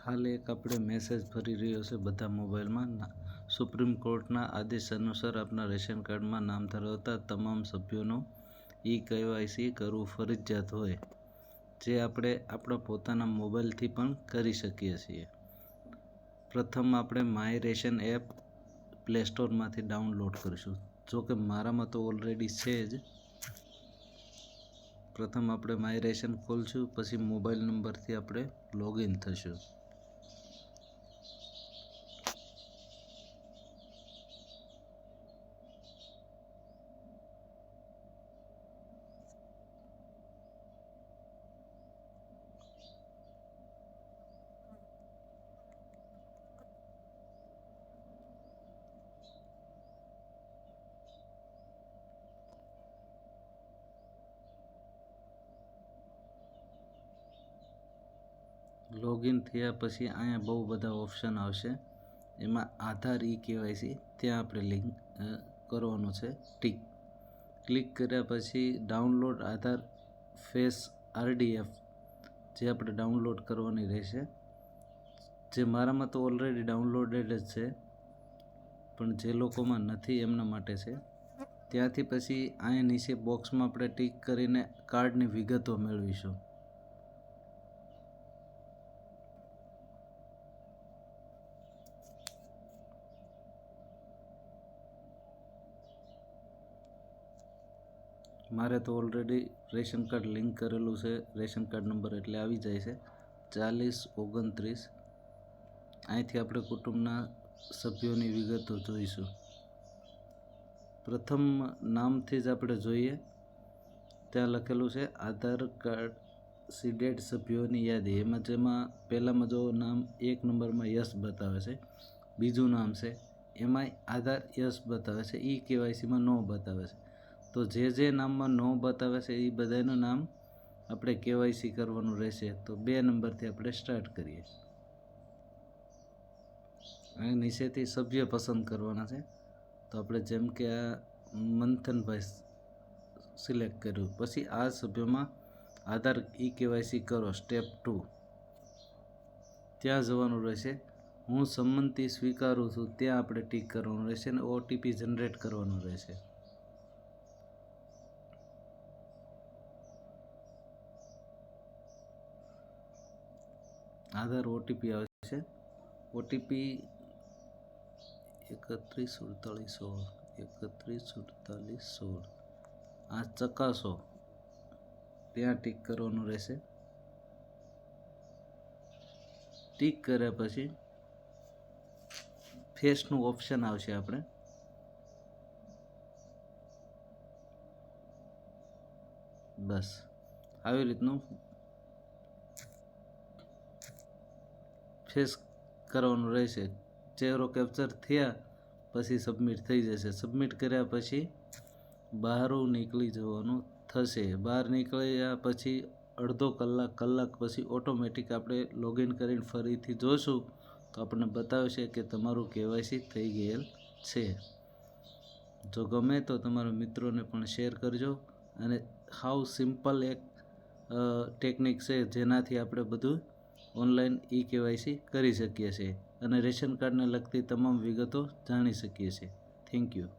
હાલ એક આપણે મેસેજ ફરી રહ્યો છે બધા મોબાઈલમાં. સુપ્રીમ કોર્ટના આદેશ અનુસાર આપના રેશન કાર્ડમાં નામ ધરાવતા તમામ સભ્યોનું KYC કરવું ફરજિયાત હોય, જે આપણે આપણા પોતાના મોબાઈલથી પણ કરી શકીએ છીએ. પ્રથમ આપણે માય રેશન એપ પ્લે સ્ટોરમાંથી ડાઉનલોડ કરીશું. જો કે મારામાં તો ઓલરેડી છે જ. પ્રથમ આપણે માય રેશન ખોલશું, પછી મોબાઈલ નંબરથી આપણે લોગિન થશું. લોગિન થયા પછી અહીંયા બહુ બધા ઓપ્શન આવશે. એમાં આધાર KYC ત્યાં આપણે લિંક કરવાનું છે, ટીક. ક્લિક કર્યા પછી ડાઉનલોડ આધાર ફેસ RDF જે આપણે ડાઉનલોડ કરવાની રહેશે. જે મારામાં તો ઓલરેડી ડાઉનલોડેડ જ છે, પણ જે લોકોમાં નથી એમના માટે છે. ત્યાંથી પછી અહીંયા નીચે બોક્સમાં આપણે ટીક કરીને કાર્ડની વિગતો મેળવીશું. મારે તો ઓલરેડી રેશન કાર્ડ લિંક કરેલું છે. રેશન કાર્ડ નંબર એટલે આવી જાય છે 4029. અહીંથી આપણે કુટુંબના સભ્યોની વિગતો જોઈશું. પ્રથમ નામથી જ આપણે જોઈએ. ત્યાં લખેલું છે આધાર કાર્ડ સીડેડ સભ્યોની યાદી. જેમાં પહેલામાં જો નામ 1 નંબરમાં યસ બતાવે છે, બીજું નામ છે એમાંય આધાર યસ બતાવે છે, KYCમાં નો બતાવે છે. તો જે નામમાં નો બતાવે છે એ બધાનું નામ આપણે KYC કરવાનું રહેશે. તો 2 નંબરથી આપણે સ્ટાર્ટ કરીએ. અહીં નીચેથી સભ્ય પસંદ કરવાના છે. તો આપણે જેમ કે આ મંથનભાઈ સિલેક્ટ કર્યું, પછી આ સભ્યમાં આધાર KYC કરો સ્ટેપ 2. ત્યાં જવાનું રહેશે. હું સંમતિ સ્વીકારું છું ત્યાં આપણે ટીક કરવાનું રહેશે અને OTP જનરેટ કરવાનું રહેશે. આધાર OTP આવશે. OTP 314816. આ ચકાસો ત્યાં ટીક કરવાનું રહેશે. ટીક કર્યા પછી ફેસનું ઓપ્શન આવશે. આપણે બસ આવી રીતનું ફેસ કરવાનું રહેશે. ચહેરો કેપ્ચર થયા પછી સબમિટ થઈ જશે. સબમિટ કર્યા પછી બહાર નીકળી જવાનું થશે. બહાર નીકળ્યા પછી અડધો કલાક પછી ઓટોમેટિક આપણે લોગિન કરીને ફરીથી જોશું તો આપણને બતાવશે કે તમારું KYC થઈ ગયેલ છે. જો ગમે તો તમારા મિત્રોને પણ શેર કરજો. અને હાવ સિમ્પલ એક ટેકનિક છે જેનાથી આપણે બધું ઓનલાઈન KYC કરી શકીએ છીએ અને રેશન કાર્ડને લગતી તમામ વિગતો જાણી શકીએ છીએ. Thank you.